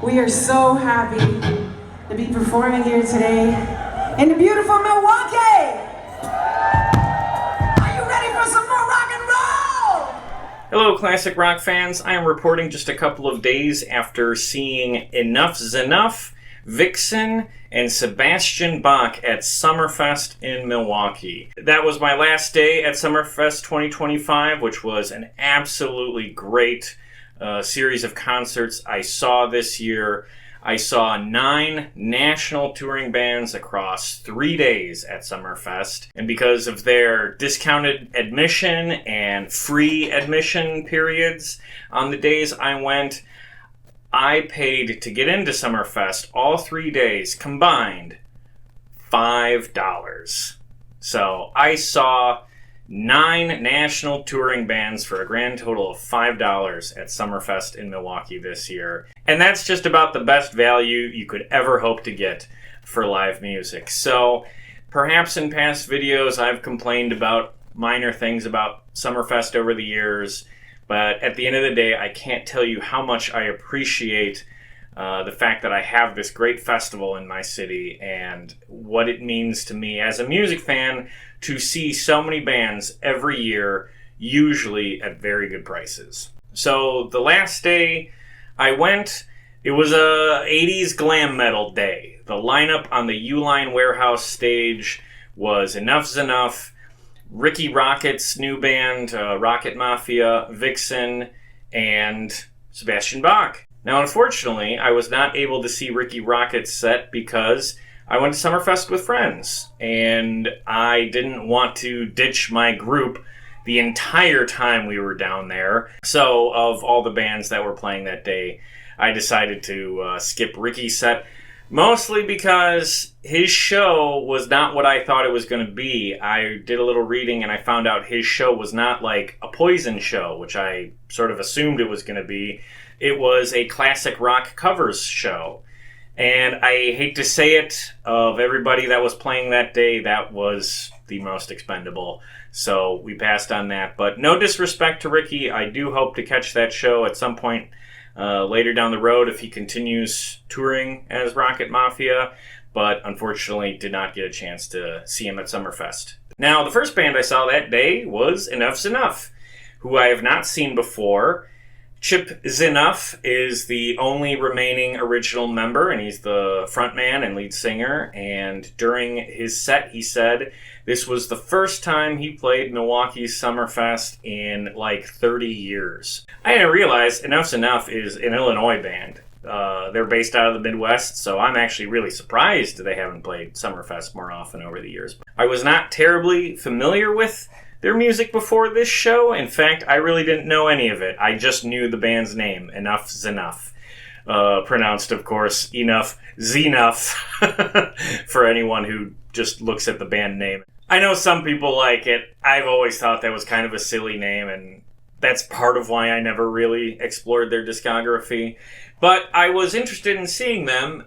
We are so happy to be performing here today in the beautiful Milwaukee. Are you ready for some more rock and roll? Hello, classic rock fans. I am reporting just a couple of days after seeing Enuff Z'nuff, Vixen, and Sebastian Bach at Summerfest in Milwaukee. That was my last day at Summerfest 2025, which was an absolutely great series of concerts I saw this year. I saw 9 national touring bands across 3 days at Summerfest, and because of their discounted admission and free admission periods on the days I went, I paid to get into Summerfest all 3 days combined $5. So I saw 9 national touring bands for a grand total of $5 at Summerfest in Milwaukee this year. And that's just about the best value you could ever hope to get for live music. So perhaps in past videos I've complained about minor things about Summerfest over the years, but at the end of the day I can't tell you how much I appreciate the fact that I have this great festival in my city and what it means to me as a music fan to see so many bands every year, usually at very good prices. So the last day I went, it was a 80s glam metal day. The lineup on the Uline Warehouse Stage was Enuff Z'nuff, Ricky Rocket's new band, Rocket Mafia, Vixen, and Sebastian Bach. Now, unfortunately, I was not able to see Ricky Rocket's set because I went to Summerfest with friends, and I didn't want to ditch my group the entire time we were down there. So, of all the bands that were playing that day, I decided to skip Ricky's set, mostly because his show was not what I thought it was going to be. I did a little reading, and I found out his show was not like a Poison show, which I sort of assumed it was going to be. It was a classic rock covers show. And I hate to say it, of everybody that was playing that day, that was the most expendable. So we passed on that. But no disrespect to Ricky, I do hope to catch that show at some point later down the road if he continues touring as Rocket Mafia. But unfortunately did not get a chance to see him at Summerfest. Now, the first band I saw that day was Enuff Z'nuff, who I have not seen before. Chip Z'nuff is the only remaining original member, and he's the frontman and lead singer. And during his set, he said this was the first time he played Milwaukee's Summerfest in like 30 years. I didn't realize Enuff Z'nuff is an Illinois band. They're based out of the Midwest, so I'm actually really surprised they haven't played Summerfest more often over the years. I was not terribly familiar with their music before this show. In fact, I really didn't know any of it. I just knew the band's name, Enuff Z'nuff. Pronounced, of course, Enuff Z'nuff for anyone who just looks at the band name. I know some people like it. I've always thought that was kind of a silly name, and that's part of why I never really explored their discography. But I was interested in seeing them,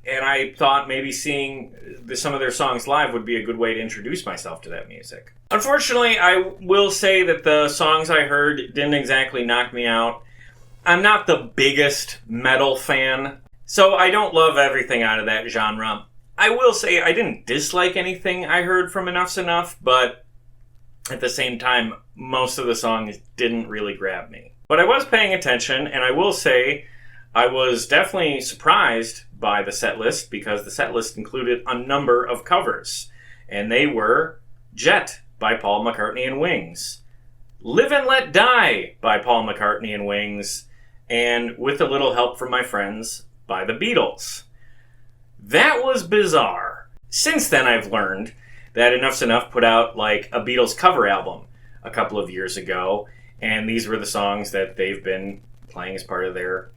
and I thought maybe seeing some of their songs live would be a good way to introduce myself to that music. Unfortunately, I will say that the songs I heard didn't exactly knock me out. I'm not the biggest metal fan, so I don't love everything out of that genre. I will say I didn't dislike anything I heard from Enuff Z'nuff, but at the same time, most of the songs didn't really grab me. But I was paying attention, and I will say I was definitely surprised by the set list because the set list included a number of covers, and they were Jet by Paul McCartney and Wings, Live and Let Die by Paul McCartney and Wings, and with a little help from my friends, by the Beatles. That was bizarre. Since then I've learned that Enuff Z'nuff put out like a Beatles cover album a couple of years ago, and these were the songs that they've been playing as part of their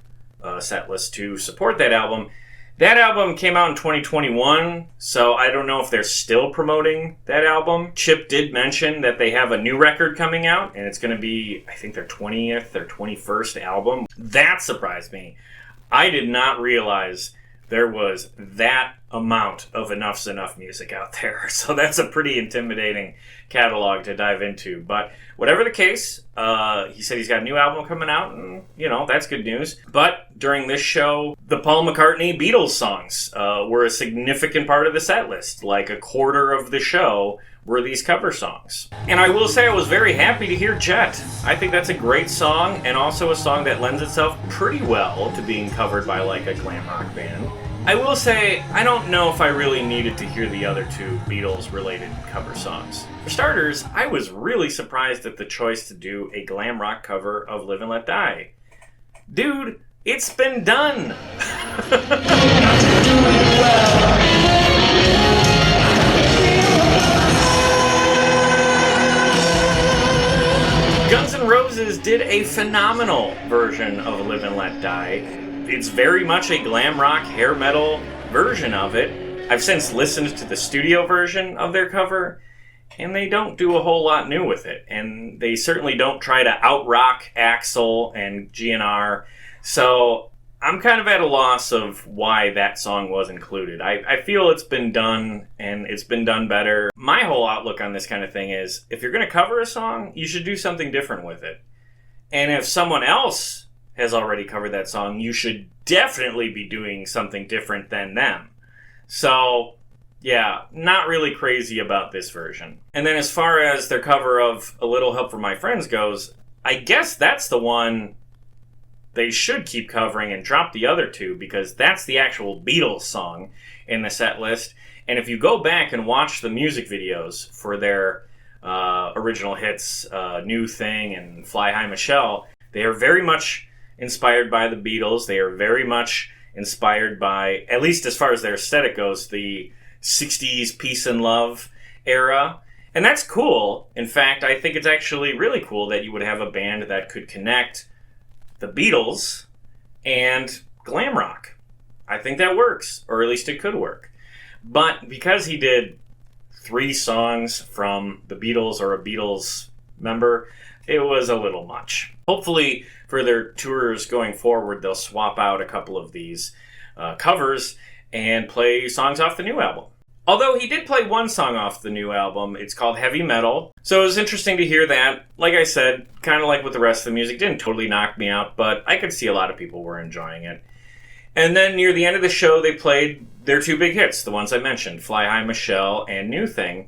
set list to support that album. That album came out in 2021, so I don't know if they're still promoting that album. Chip did mention that they have a new record coming out, and it's going to be, I think, their 20th or 21st album. That surprised me. I did not realize there was that amount of Enuff Z'nuff music out there. So that's a pretty intimidating catalog to dive into. But whatever the case, he said he's got a new album coming out, and, you know, that's good news. But during this show, the Paul McCartney Beatles songs were a significant part of the set list. Like a quarter of the show were these cover songs. And I will say I was very happy to hear Jet. I think that's a great song, and also a song that lends itself pretty well to being covered by like a glam rock band. I will say, I don't know if I really needed to hear the other two Beatles-related cover songs. For starters, I was really surprised at the choice to do a glam rock cover of Live and Let Die. Dude, it's been done! Guns N' Roses did a phenomenal version of Live and Let Die. It's very much a glam rock, hair metal version of it. I've since listened to the studio version of their cover, and they don't do a whole lot new with it. And they certainly don't try to out-rock Axl and GNR. So I'm kind of at a loss of why that song was included. I feel it's been done, and it's been done better. My whole outlook on this kind of thing is, if you're going to cover a song, you should do something different with it. And if someone else has already covered that song, you should definitely be doing something different than them. So, yeah, not really crazy about this version. And then as far as their cover of A Little Help From My Friends goes, I guess that's the one they should keep covering and drop the other two, because that's the actual Beatles song in the set list. And if you go back and watch the music videos for their original hits, New Thing and Fly High Michelle, they are very much inspired by the Beatles. They are very much inspired by, at least as far as their aesthetic goes, the 60s peace and love era. And that's cool. In fact, I think it's actually really cool that you would have a band that could connect the Beatles and glam rock. I think that works, or at least it could work. But because he did 3 songs from the Beatles or a Beatles member, it was a little much. Hopefully, for their tours going forward, they'll swap out a couple of these covers and play songs off the new album. Although he did play one song off the new album. It's called Heavy Metal. So it was interesting to hear that. Like I said, kind of like with the rest of the music, didn't totally knock me out, but I could see a lot of people were enjoying it. And then near the end of the show, they played their 2 big hits, the ones I mentioned, Fly High Michelle and New Thing.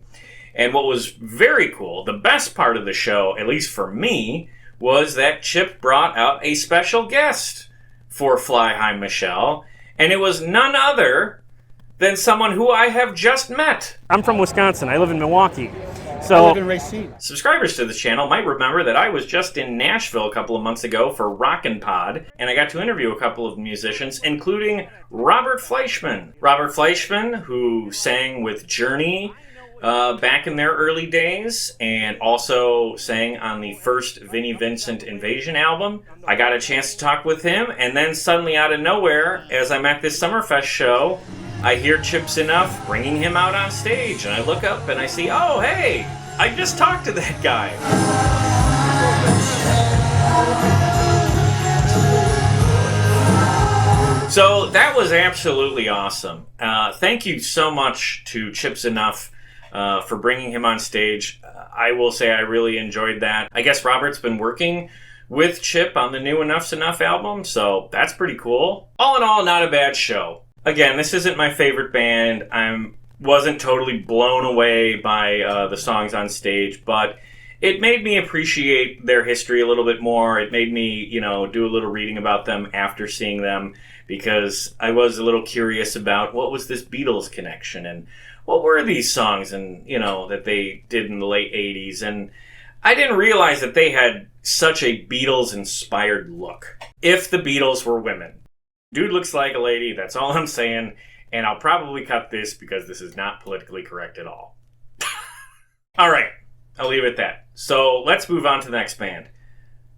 And what was very cool, the best part of the show, at least for me, was that Chip brought out a special guest for Fly High Michelle, and it was none other than someone who I have just met. I'm from Wisconsin. I live in Milwaukee. I live in Racine. Subscribers to this channel might remember that I was just in Nashville a couple of months ago for Rockin' Pod, and I got to interview a couple of musicians, including Robert Fleischman. Robert Fleischman, who sang with Journey back in their early days, and also sang on the first Vinnie Vincent Invasion album. I got a chance to talk with him, and then suddenly out of nowhere, as I'm at this Summerfest show, I hear Chip Z'nuff bringing him out on stage, and I look up and I see, oh, hey, I just talked to that guy. So that was absolutely awesome. Thank you so much to Chip Z'nuff for bringing him on stage. I will say I really enjoyed that. I guess Robert's been working with Chip on the new Enuff Z'nuff album, so that's pretty cool. All in all, not a bad show. Again, this isn't my favorite band. I wasn't totally blown away by the songs on stage, but it made me appreciate their history a little bit more. It made me, do a little reading about them after seeing them, because I was a little curious about what was this Beatles connection and what were these songs and, that they did in the late 80s. And I didn't realize that they had such a Beatles-inspired look. If the Beatles were women. Dude looks like a lady, that's all I'm saying, and I'll probably cut this because this is not politically correct at all. Alright, I'll leave it at that. So let's move on to the next band.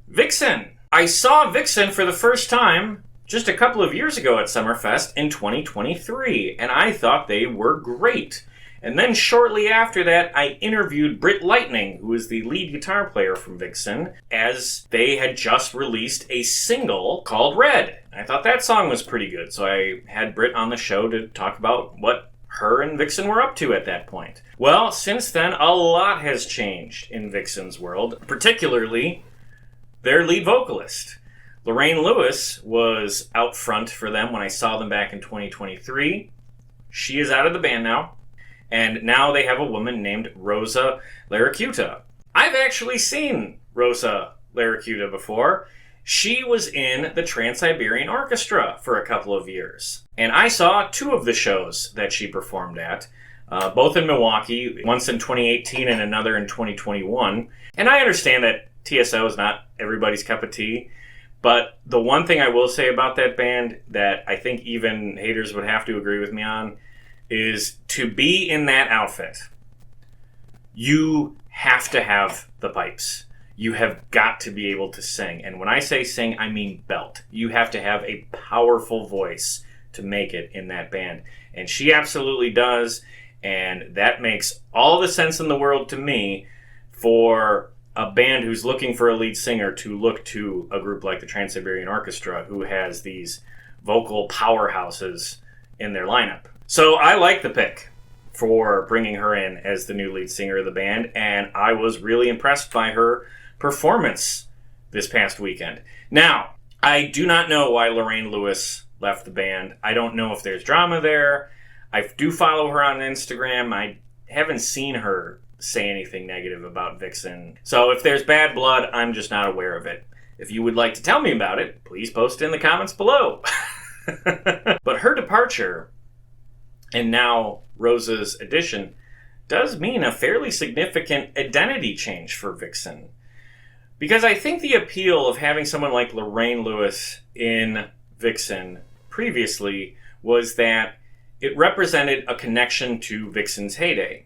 Vixen. I saw Vixen for the first time just a couple of years ago at Summerfest in 2023, and I thought they were great. And then shortly after that, I interviewed Britt Lightning, who is the lead guitar player from Vixen, as they had just released a single called Red. I thought that song was pretty good, so I had Britt on the show to talk about what her and Vixen were up to at that point. Well, since then, a lot has changed in Vixen's world, particularly their lead vocalist. Lorraine Lewis was out front for them when I saw them back in 2023. She is out of the band now, and now they have a woman named Rosa Laracuta. I've actually seen Rosa Laracuta before. She was in the Trans-Siberian Orchestra for a couple of years, and I saw 2 of the shows that she performed at, both in Milwaukee, once in 2018 and another in 2021. And I understand that TSO is not everybody's cup of tea, but the one thing I will say about that band that I think even haters would have to agree with me on is to be in that outfit, you have to have the pipes. You have got to be able to sing. And when I say sing, I mean belt. You have to have a powerful voice to make it in that band. And she absolutely does. And that makes all the sense in the world to me for a band who's looking for a lead singer to look to a group like the Trans-Siberian Orchestra, who has these vocal powerhouses in their lineup. So I like the pick for bringing her in as the new lead singer of the band, and I was really impressed by her performance this past weekend. Now, I do not know why Lorraine Lewis left the band. I don't know if there's drama there. I do follow her on Instagram. I haven't seen her say anything negative about Vixen. So if there's bad blood, I'm just not aware of it. If you would like to tell me about it, please post in the comments below. But her departure, and now Rosa's addition, does mean a fairly significant identity change for Vixen. Because I think the appeal of having someone like Lorraine Lewis in Vixen previously was that it represented a connection to Vixen's heyday.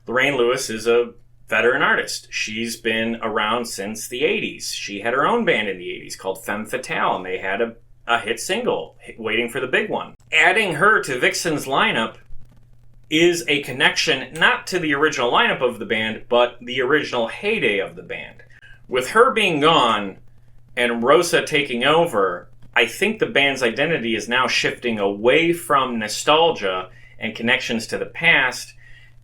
Lorraine Lewis is a veteran artist. She's been around since the 80s. She had her own band in the 80s called Femme Fatale, and they had a hit single, Waiting for the Big One. Adding her to Vixen's lineup is a connection not to the original lineup of the band, but the original heyday of the band. With her being gone and Rosa taking over, I think the band's identity is now shifting away from nostalgia and connections to the past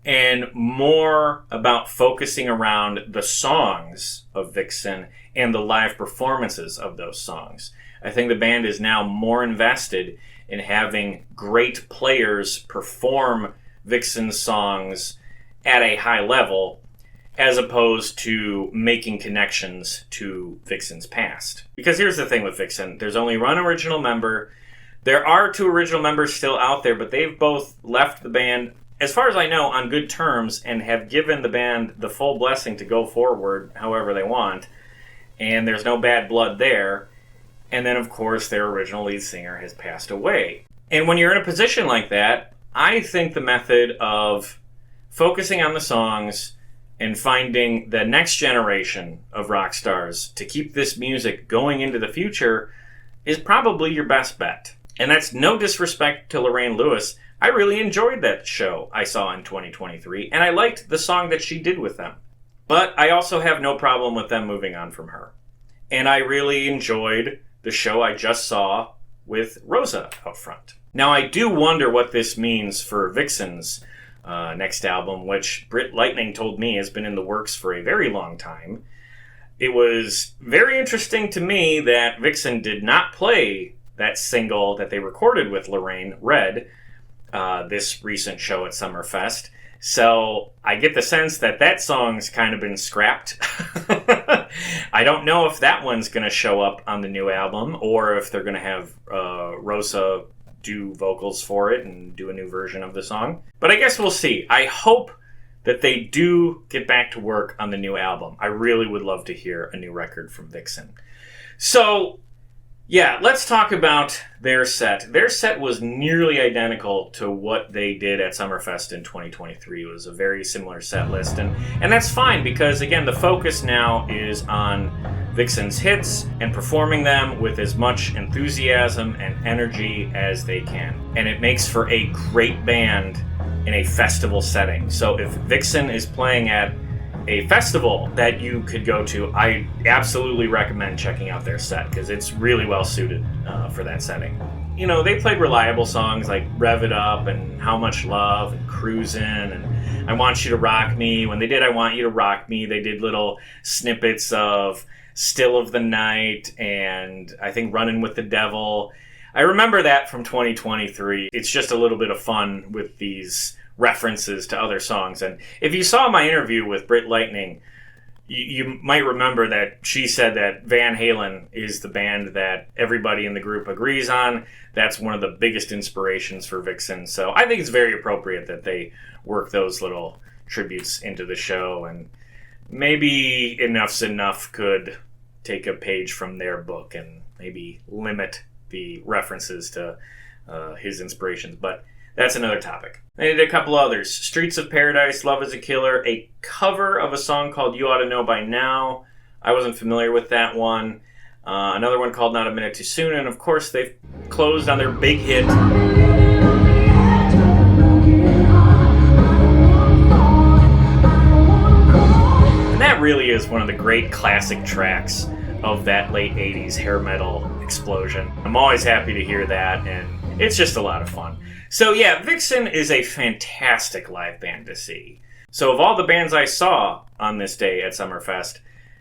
and more about focusing around the songs of Vixen and the live performances of those songs. I think the band is now more invested in having great players perform Vixen's songs at a high level, as opposed to making connections to Vixen's past. Because here's the thing with Vixen, there's only one original member. There are 2 original members still out there, but they've both left the band, as far as I know, on good terms, and have given the band the full blessing to go forward however they want. And there's no bad blood there. And then, of course, their original lead singer has passed away. And when you're in a position like that, I think the method of focusing on the songs and finding the next generation of rock stars to keep this music going into the future is probably your best bet. And that's no disrespect to Lorraine Lewis. I really enjoyed that show I saw in 2023, and I liked the song that she did with them. But I also have no problem with them moving on from her. And I really enjoyed the show I just saw with Rosa out front. Now, I do wonder what this means for Vixen's next album, which Britt Lightning told me has been in the works for a very long time. It was very interesting to me that Vixen did not play that single that they recorded with Lorraine, Red, this recent show at Summerfest. So I get the sense that that song's kind of been scrapped. I don't know if that one's going to show up on the new album, or if they're going to have Rosa do vocals for it and do a new version of the song. But I guess we'll see. I hope that they do get back to work on the new album. I really would love to hear a new record from Vixen. So, yeah, let's talk about their set. Their set was nearly identical to what they did at Summerfest in 2023. It was a very similar set list, and that's fine because, again, the focus now is on Vixen's hits and performing them with as much enthusiasm and energy as they can. And it makes for a great band in a festival setting. So if Vixen is playing at a festival that you could go to, I absolutely recommend checking out their set because it's really well suited for that setting. You know, they played reliable songs like Rev It Up and How Much Love and Cruisin' and I Want You to Rock Me. When they did I Want You to Rock Me, they did little snippets of Still of the Night, and I think Running with the Devil. I remember that from 2023. It's just a little bit of fun with these references to other songs. And if you saw my interview with Britt Lightning, you might remember that she said that Van Halen is the band that everybody in the group agrees on. That's one of the biggest inspirations for Vixen. So I think it's very appropriate that they work those little tributes into the show. And maybe Enuff Z'nuff could take a page from their book and maybe limit the references to his inspirations. But that's another topic. I did a couple others. Streets of Paradise, Love is a Killer, a cover of a song called You Ought to Know by Now. I wasn't familiar with that one. Another one called Not a Minute Too Soon. And of course, they've closed on their big hit. And that really is one of the great classic tracks of that late 80s hair metal explosion. I'm always happy to hear that, and it's just a lot of fun. So yeah, Vixen is a fantastic live band to see. So of all the bands I saw on this day at Summerfest,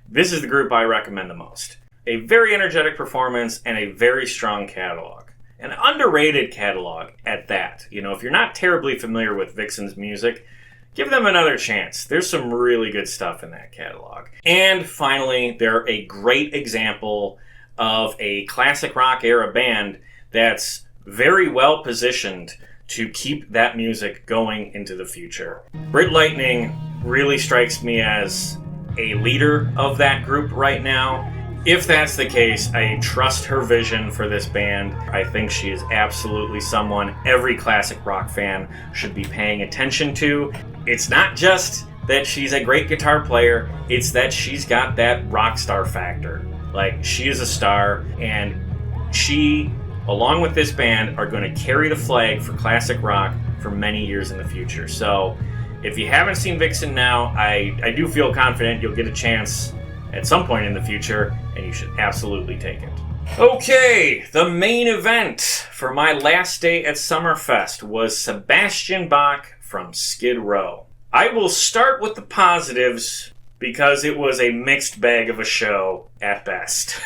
this is the group I recommend the most. A very energetic performance and a very strong catalog. An underrated catalog at that. You know, if you're not terribly familiar with Vixen's music, give them another chance. There's some really good stuff in that catalog. And finally, they're a great example of a classic rock era band that's very well positioned to keep that music going into the future. Britt Lightning really strikes me as a leader of that group right now. If that's the case, I trust her vision for this band. I think she is absolutely someone every classic rock fan should be paying attention to. It's not just that she's a great guitar player, it's that she's got that rock star factor. Like, she is a star, and she, along with this band, are going to carry the flag for classic rock for many years in the future. So if you haven't seen Vixen now, I do feel confident you'll get a chance at some point in the future, and you should absolutely take it. Okay, the main event for my last day at Summerfest was Sebastian Bach from Skid Row. I will start with the positives because it was a mixed bag of a show at best.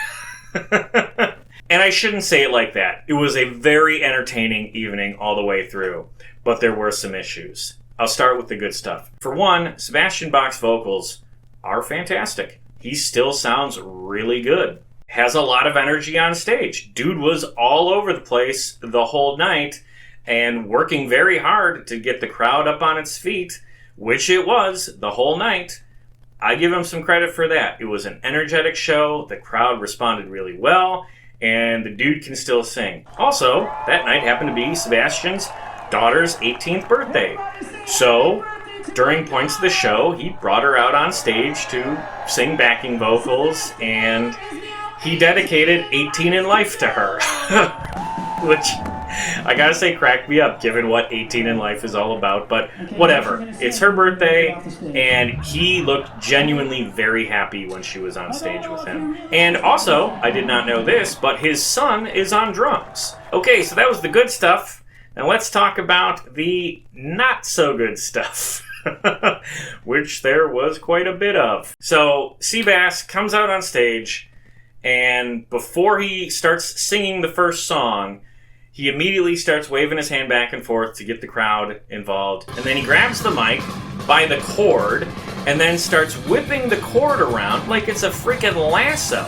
And I shouldn't say it like that. It was a very entertaining evening all the way through, but there were some issues. I'll start with the good stuff. For one, Sebastian Bach's vocals are fantastic. He still sounds really good. Has a lot of energy on stage. Dude was all over the place the whole night and working very hard to get the crowd up on its feet, which it was the whole night. I give him some credit for that. It was an energetic show. The crowd responded really well, and the dude can still sing. Also, that night happened to be Sebastian's daughter's 18th birthday. So, during points of the show, he brought her out on stage to sing backing vocals, and he dedicated 18 in Life to her. Which, I gotta say, cracked me up, given what 18 in Life is all about, but whatever. It's her birthday, and he looked genuinely very happy when she was on stage with him. And also, I did not know this, but his son is on drums. Okay, so that was the good stuff. Now let's talk about the not-so-good stuff. Which there was quite a bit of. So, Seabass comes out on stage, and before he starts singing the first song, he immediately starts waving his hand back and forth to get the crowd involved. And then he grabs the mic by the cord and then starts whipping the cord around like it's a freaking lasso.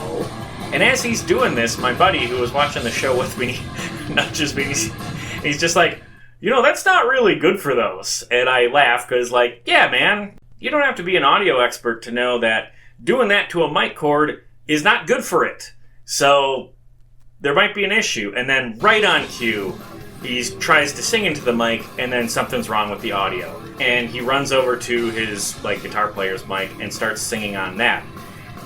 And as he's doing this, my buddy who was watching the show with me nudges me. He's just like, you know, that's not really good for those. And I laugh because, like, yeah, man, you don't have to be an audio expert to know that doing that to a mic cord is not good for it. So there might be an issue. And then right on cue, he tries to sing into the mic, and then something's wrong with the audio. And he runs over to his, like, guitar player's mic and starts singing on that.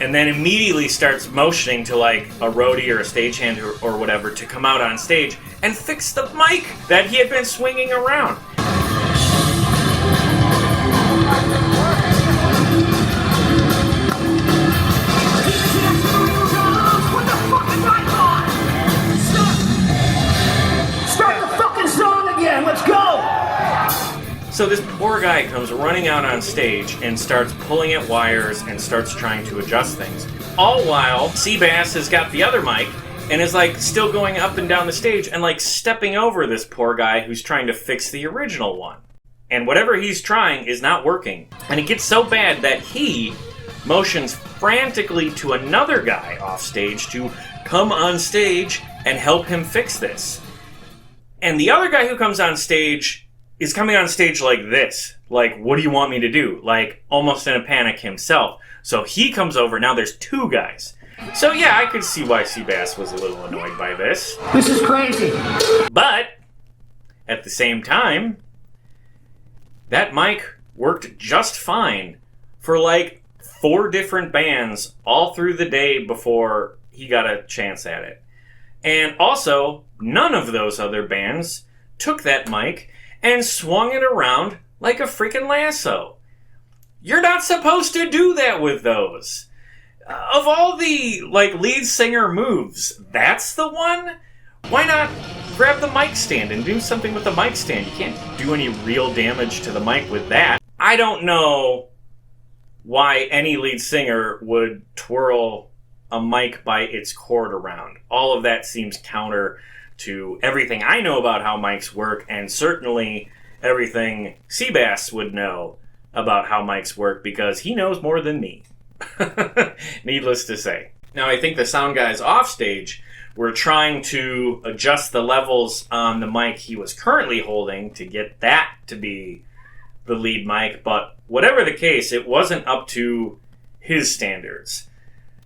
And then immediately starts motioning to, like, a roadie or a stagehand or whatever to come out on stage and fix the mic that he had been swinging around. Start the fucking song again, let's go! So this poor guy comes running out on stage and starts pulling at wires and starts trying to adjust things. All while Seabass has got the other mic and is like still going up and down the stage and like stepping over this poor guy who's trying to fix the original one. And whatever he's trying is not working. And it gets so bad that he motions frantically to another guy off stage to come on stage and help him fix this. And the other guy who comes on stage is coming on stage like this. Like, what do you want me to do? Like, almost in a panic himself. So he comes over. Now there's two guys. So yeah, I could see why Seabass was a little annoyed by this. This is crazy. But at the same time, that mic worked just fine for like 4 different bands all through the day before he got a chance at it. And also, none of those other bands took that mic and swung it around like a freaking lasso. You're not supposed to do that with those. Of all the lead singer moves, that's the one? Why not grab the mic stand and do something with the mic stand? You can't do any real damage to the mic with that. I don't know why any lead singer would twirl a mic by its cord around. All of that seems counter to everything I know about how mics work, and certainly everything Seabass would know about how mics work, because he knows more than me. Needless to say. Now, I think the sound guys off stage were trying to adjust the levels on the mic he was currently holding to get that to be the lead mic, but whatever the case, it wasn't up to his standards.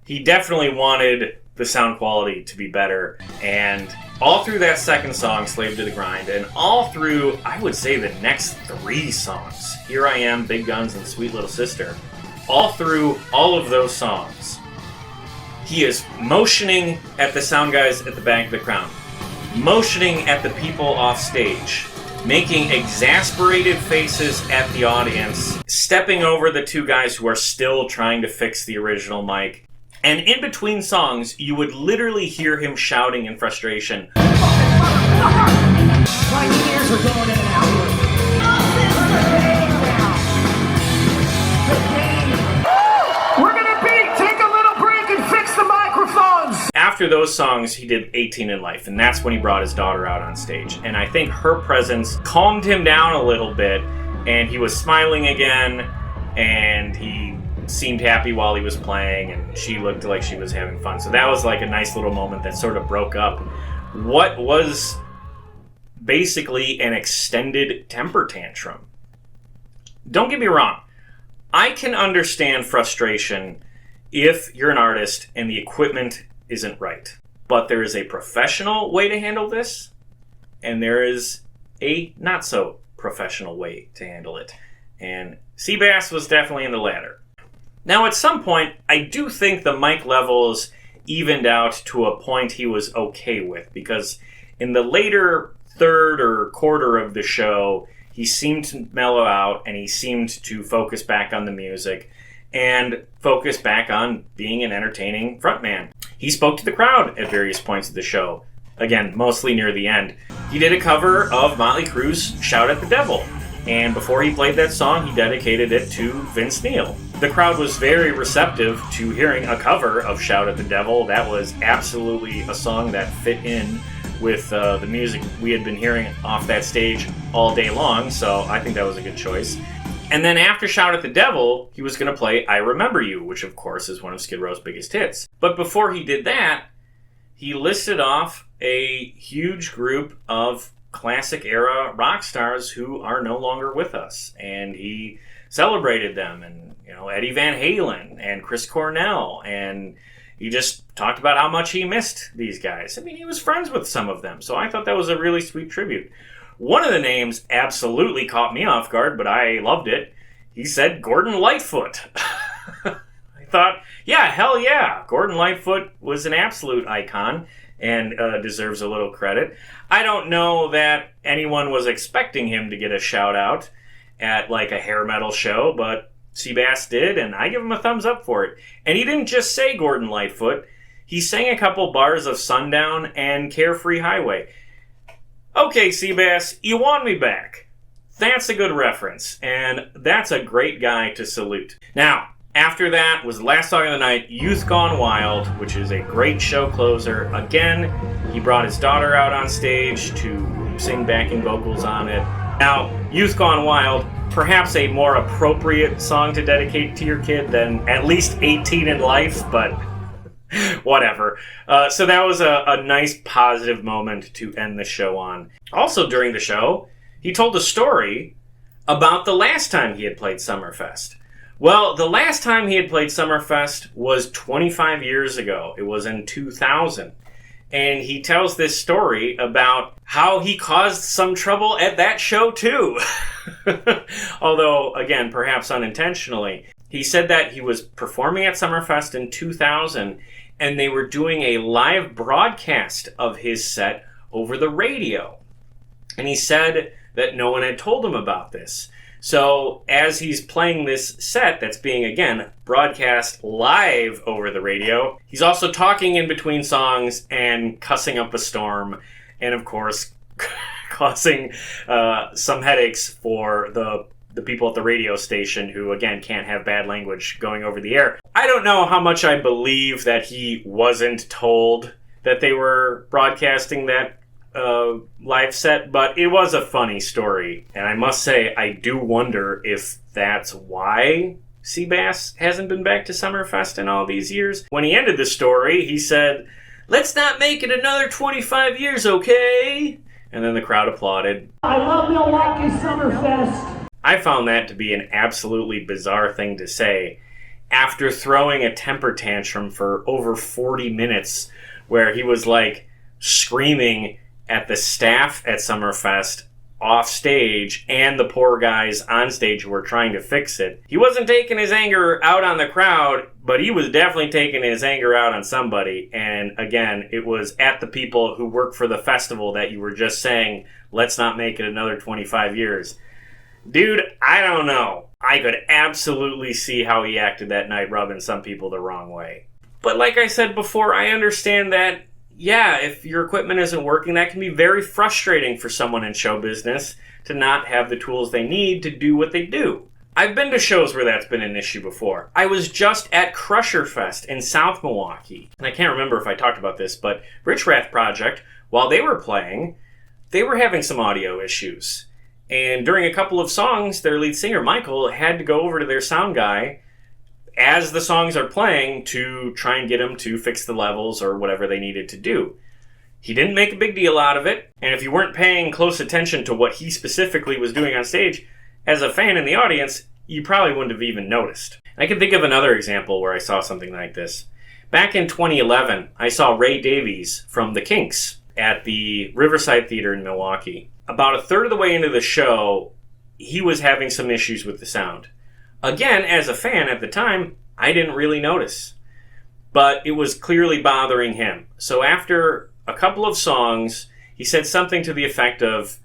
He definitely wanted the sound quality to be better, and all through that second song, Slave to the Grind, and all through, I would say, the next 3 songs, Here I Am, Big Guns, and Sweet Little Sister, all through all of those songs, he is motioning at the sound guys at the back of the crowd, motioning at the people off stage, making exasperated faces at the audience, stepping over the 2 guys who are still trying to fix the original mic. And in between songs, you would literally hear him shouting in frustration. My ears are going in and out. We're gonna take a little break and fix the microphones. After those songs, he did 18 in Life, and that's when he brought his daughter out on stage. And I think her presence calmed him down a little bit, and he was smiling again, and he seemed happy while he was playing, and she looked like she was having fun. So that was like a nice little moment that sort of broke up what was basically an extended temper tantrum. Don't get me wrong, I can understand frustration if you're an artist and the equipment isn't right. But there is a professional way to handle this, and there is a not so professional way to handle it. And Seabass was definitely in the latter. Now, at some point, I do think the mic levels evened out to a point he was okay with, because in the later third or quarter of the show, he seemed to mellow out, and he seemed to focus back on the music and focus back on being an entertaining frontman. He spoke to the crowd at various points of the show, again, mostly near the end. He did a cover of Motley Crue's Shout at the Devil, and before he played that song, he dedicated it to Vince Neil. The crowd was very receptive to hearing a cover of Shout at the Devil. That was absolutely a song that fit in with the music we had been hearing off that stage all day long, so I think that was a good choice. And then after Shout at the Devil, he was going to play I Remember You, which of course is one of Skid Row's biggest hits. But before he did that, he listed off a huge group of classic era rock stars who are no longer with us, and he celebrated them, and Eddie Van Halen and Chris Cornell, and he just talked about how much he missed these guys. I mean, he was friends with some of them, so I thought that was a really sweet tribute. One of the names absolutely caught me off guard, but I loved it. He said Gordon Lightfoot. I thought, yeah, hell yeah. Gordon Lightfoot was an absolute icon and deserves a little credit. I don't know that anyone was expecting him to get a shout out at like a hair metal show, but Seabass did, and I give him a thumbs up for it. And he didn't just say Gordon Lightfoot. He sang a couple bars of Sundown and Carefree Highway. Okay, Seabass, you won me back. That's a good reference, and that's a great guy to salute. Now, After that was the last song of the night, Youth Gone Wild, which is a great show closer. Again, he brought his daughter out on stage to sing backing vocals on it. Now, Youth Gone Wild, perhaps a more appropriate song to dedicate to your kid than At Least 18 in Life, but whatever. So that was a nice positive moment to end the show on. Also during the show, he told a story about the last time he had played Summerfest. Well, the last time he had played Summerfest was 25 years ago. It was in 2000. And he tells this story about how he caused some trouble at that show too. Although, again, perhaps unintentionally. He said that he was performing at Summerfest in 2000 and they were doing a live broadcast of his set over the radio. And he said that no one had told him about this. So as he's playing this set that's being, again, broadcast live over the radio, he's also talking in between songs and cussing up a storm and, of course, causing some headaches for the people at the radio station who, again, can't have bad language going over the air. I don't know how much I believe that he wasn't told that they were broadcasting that live set, but it was a funny story. And I must say, I do wonder if that's why Seabass hasn't been back to Summerfest in all these years. When he ended the story, he said, "Let's not make it another 25 years, okay?" And then the crowd applauded. I love Milwaukee Summerfest. I found that to be an absolutely bizarre thing to say after throwing a temper tantrum for over 40 minutes where he was like screaming at the staff at Summerfest off stage and the poor guys on stage who were trying to fix it. He wasn't taking his anger out on the crowd, but he was definitely taking his anger out on somebody. And again, it was at the people who work for the festival that you were just saying, let's not make it another 25 years. Dude, I don't know. I could absolutely see how he acted that night, rubbing some people the wrong way. But like I said before, I understand that, yeah, if your equipment isn't working, that can be very frustrating for someone in show business to not have the tools they need to do what they do. I've been to shows where that's been an issue before. I was just at Crusher Fest in South Milwaukee. And I can't remember if I talked about this, but Rich Rath Project, while they were playing, they were having some audio issues. And during a couple of songs, their lead singer, Michael, had to go over to their sound guy as the songs are playing to try and get him to fix the levels or whatever they needed to do. He didn't make a big deal out of it, and if you weren't paying close attention to what he specifically was doing on stage, as a fan in the audience, you probably wouldn't have even noticed. I can think of another example where I saw something like this. Back in 2011, I saw Ray Davies from The Kinks at the Riverside Theater in Milwaukee. About a third of the way into the show, he was having some issues with the sound. Again, as a fan at the time, I didn't really notice. But it was clearly bothering him. So after a couple of songs, he said something to the effect of,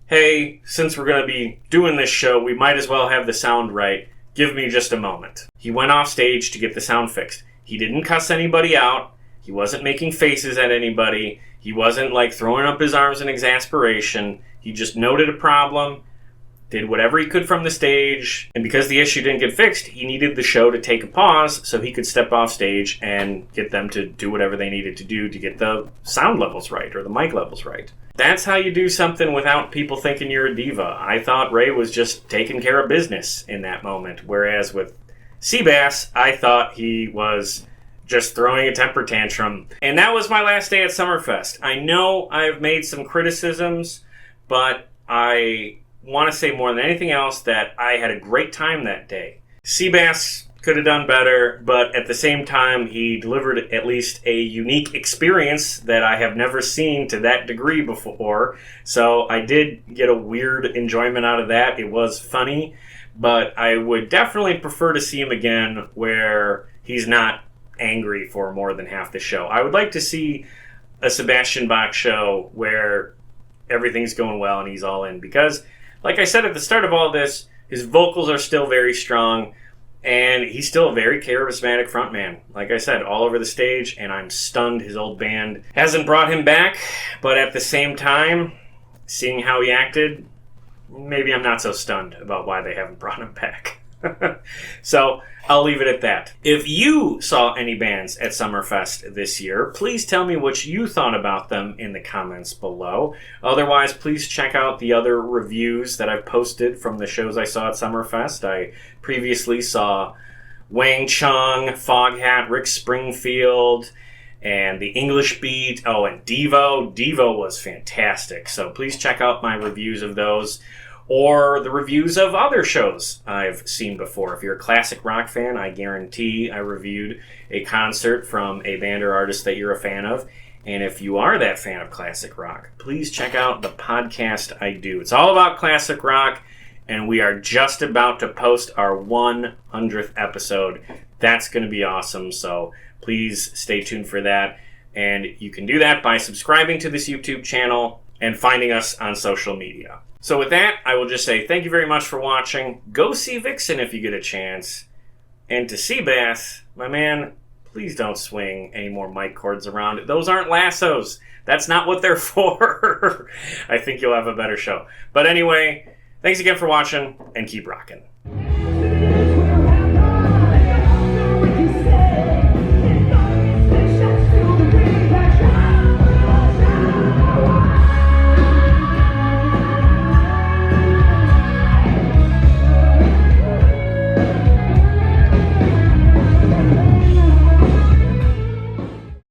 "Hey, since we're going to be doing this show, we might as well have the sound right. Give me just a moment." He went off stage to get the sound fixed. He didn't cuss anybody out. He wasn't making faces at anybody. He wasn't like throwing up his arms in exasperation. He just noted a problem, did whatever he could from the stage, and because the issue didn't get fixed, he needed the show to take a pause so he could step off stage and get them to do whatever they needed to do to get the sound levels right or the mic levels right. That's how you do something without people thinking you're a diva. I thought Ray was just taking care of business in that moment, whereas with Seabass, I thought he was just throwing a temper tantrum. And that was my last day at Summerfest. I know I've made some criticisms, but I want to say more than anything else that I had a great time that day. Seabass could have done better, but at the same time, he delivered at least a unique experience that I have never seen to that degree before. So I did get a weird enjoyment out of that. It was funny, but I would definitely prefer to see him again where he's not angry for more than half the show. I would like to see a Sebastian Bach show where everything's going well and he's all in, because like I said at the start of all this, his vocals are still very strong and he's still a very charismatic frontman. Like I said, all over the stage, and I'm stunned his old band hasn't brought him back, but at the same time, seeing how he acted, maybe I'm not so stunned about why they haven't brought him back. So I'll leave it at that. If you saw any bands at Summerfest this year, please tell me what you thought about them in the comments below. Otherwise, please check out the other reviews that I've posted from the shows I saw at Summerfest. I previously saw Wang Chung, Foghat, Rick Springfield, and the English Beat. Oh, and Devo. Devo was fantastic. So please check out my reviews of those, or the reviews of other shows I've seen before. If you're a classic rock fan, I guarantee I reviewed a concert from a band or artist that you're a fan of. And if you are that fan of classic rock, please check out the podcast I do. It's all about classic rock, and we are just about to post our 100th episode. That's going to be awesome, so please stay tuned for that. And you can do that by subscribing to this YouTube channel and finding us on social media. So with that, I will just say thank you very much for watching. Go see Vixen if you get a chance. And to Seabass, my man, please don't swing any more mic cords around. Those aren't lassos. That's not what they're for. I think you'll have a better show. But anyway, thanks again for watching, and keep rocking.